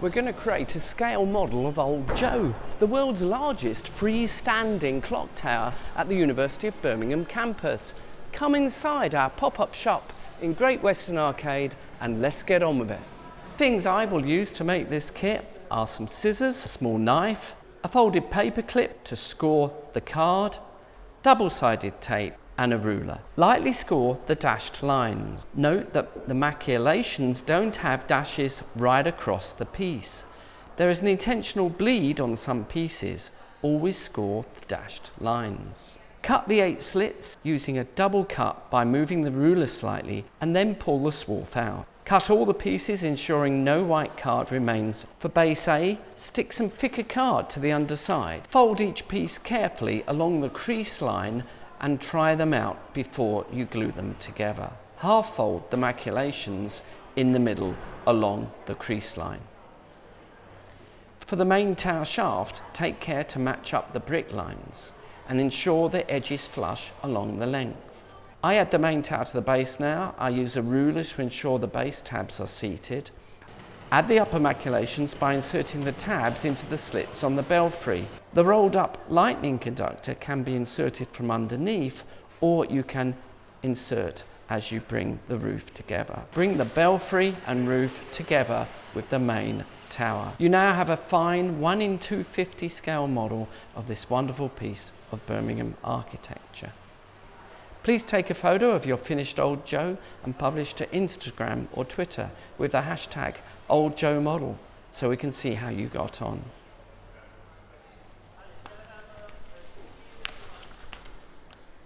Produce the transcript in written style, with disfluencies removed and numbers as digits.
We're going to create a scale model of Old Joe, the world's largest freestanding clock tower at the University of Birmingham campus. Come inside our pop-up shop in Great Western Arcade and let's get on with it. Things I will use to make this kit are some scissors, a small knife, a folded paper clip to score the card, double-sided tape and a ruler. Lightly score the dashed lines. Note that the maculations don't have dashes right across the piece. There is an intentional bleed on some pieces. Always score the dashed lines. Cut the 8 slits using a double cut by moving the ruler slightly and then pull the swarf out. Cut all the pieces, ensuring no white card remains. For base A, stick some thicker card to the underside. Fold each piece carefully along the crease line and try them out before you glue them together. Half fold the maculations in the middle along the crease line. For the main tower shaft, take care to match up the brick lines and ensure the edges flush along the length. I add the main tower to the base now. I use a ruler to ensure the base tabs are seated. Add the upper maculations by inserting the tabs into the slits on the belfry. The rolled up lightning conductor can be inserted from underneath, or you can insert as you bring the roof together. Bring the belfry and roof together with the main tower. You now have a fine 1:250 scale model of this wonderful piece of Birmingham architecture. Please take a photo of your finished Old Joe and publish to Instagram or Twitter with the hashtag OldJoeModel so we can see how you got on.